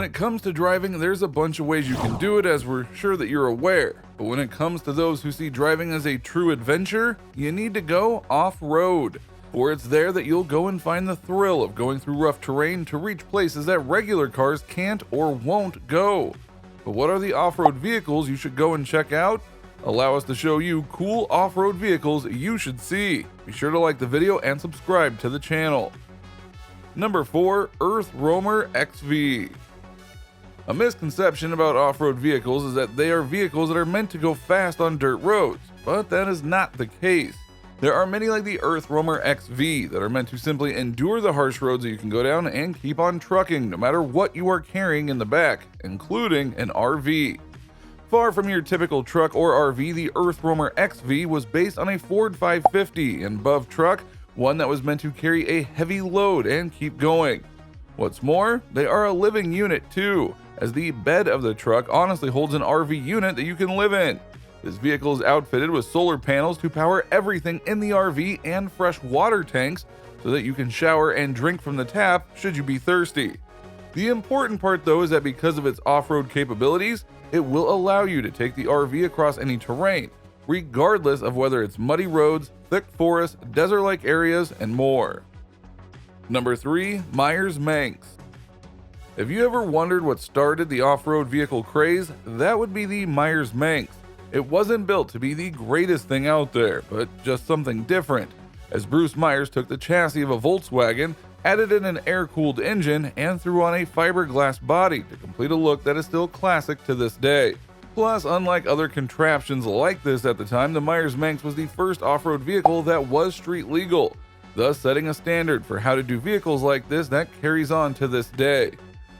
When it comes to driving, there's a bunch of ways you can do it, as we're sure that you're aware. But when it comes to those who see driving as a true adventure, you need to go off-road. For it's there that you'll go and find the thrill of going through rough terrain to reach places that regular cars can't or won't go. But what are the off-road vehicles you should go and check out? Allow us to show you cool off-road vehicles you should see. Be sure to like the video and subscribe to the channel. Number 4, Earth Roamer XV. A misconception about off-road vehicles is that they are vehicles that are meant to go fast on dirt roads, but that is not the case. There are many like the Earth Roamer XV that are meant to simply endure the harsh roads that you can go down and keep on trucking no matter what you are carrying in the back, including an RV. Far from your typical truck or RV, the Earth Roamer XV was based on a Ford 550 and above truck, one that was meant to carry a heavy load and keep going. What's more, they are a living unit too, as the bed of the truck honestly holds an RV unit that you can live in. This vehicle is outfitted with solar panels to power everything in the RV and fresh water tanks so that you can shower and drink from the tap should you be thirsty. The important part though is that because of its off-road capabilities, it will allow you to take the RV across any terrain, regardless of whether it's muddy roads, thick forests, desert-like areas, and more. Number 3, Myers-Manx. If you ever wondered what started the off-road vehicle craze, that would be the Myers-Manx. It wasn't built to be the greatest thing out there, but just something different, as Bruce Myers took the chassis of a Volkswagen, added in an air-cooled engine, and threw on a fiberglass body to complete a look that is still classic to this day. Plus, unlike other contraptions like this at the time, the Myers-Manx was the first off-road vehicle that was street legal, thus setting a standard for how to do vehicles like this that carries on to this day.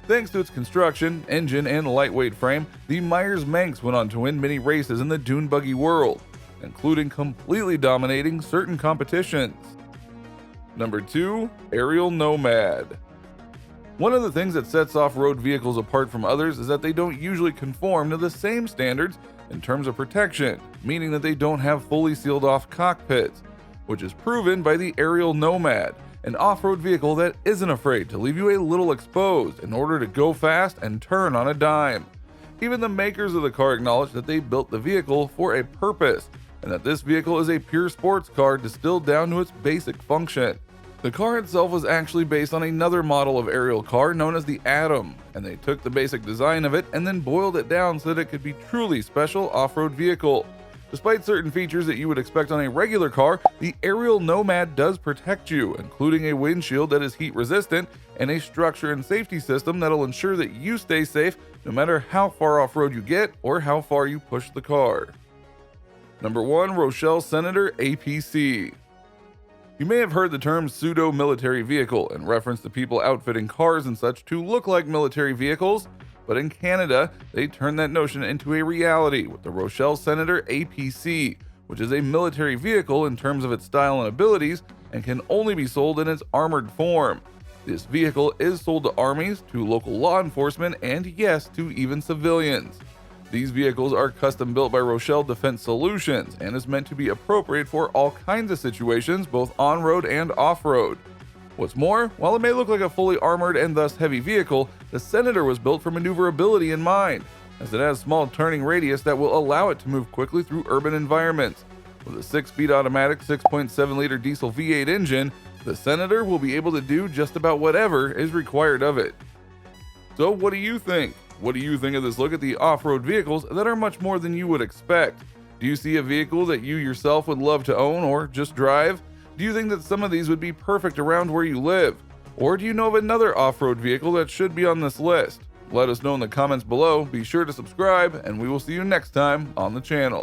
Thanks to its construction, engine, and lightweight frame, the Myers-Manx went on to win many races in the dune buggy world, including completely dominating certain competitions. Number 2, Aerial Nomad. One of the things that sets off-road vehicles apart from others is that they don't usually conform to the same standards in terms of protection, meaning that they don't have fully sealed off cockpits, which is proven by the Aerial Nomad, an off-road vehicle that isn't afraid to leave you a little exposed in order to go fast and turn on a dime. Even the makers of the car acknowledge that they built the vehicle for a purpose, and that this vehicle is a pure sports car distilled down to its basic function. The car itself was actually based on another model of aerial car known as the Atom, and they took the basic design of it and then boiled it down so that it could be truly special off-road vehicle. Despite certain features that you would expect on a regular car, the Aerial Nomad does protect you, including a windshield that is heat resistant and a structure and safety system that'll ensure that you stay safe no matter how far off-road you get or how far you push the car. Number 1, Rochelle Senator APC. You may have heard the term pseudo-military vehicle in reference to people outfitting cars and such to look like military vehicles, but in Canada, they turned that notion into a reality with the Rochelle Senator APC, which is a military vehicle in terms of its style and abilities and can only be sold in its armored form. This vehicle is sold to armies, to local law enforcement, and yes, to even civilians. These vehicles are custom built by Rochelle Defense Solutions and is meant to be appropriate for all kinds of situations, both on-road and off-road. What's more, while it may look like a fully armored and thus heavy vehicle, the Senator was built for maneuverability in mind, as it has small turning radius that will allow it to move quickly through urban environments. With a 6-speed automatic 6.7-liter diesel V8 engine, the Senator will be able to do just about whatever is required of it. So what do you think? What do you think of this look at the off-road vehicles that are much more than you would expect? Do you see a vehicle that you yourself would love to own or just drive? Do you think that some of these would be perfect around where you live? Or do you know of another off-road vehicle that should be on this list? Let us know in the comments below, be sure to subscribe, and we will see you next time on the channel.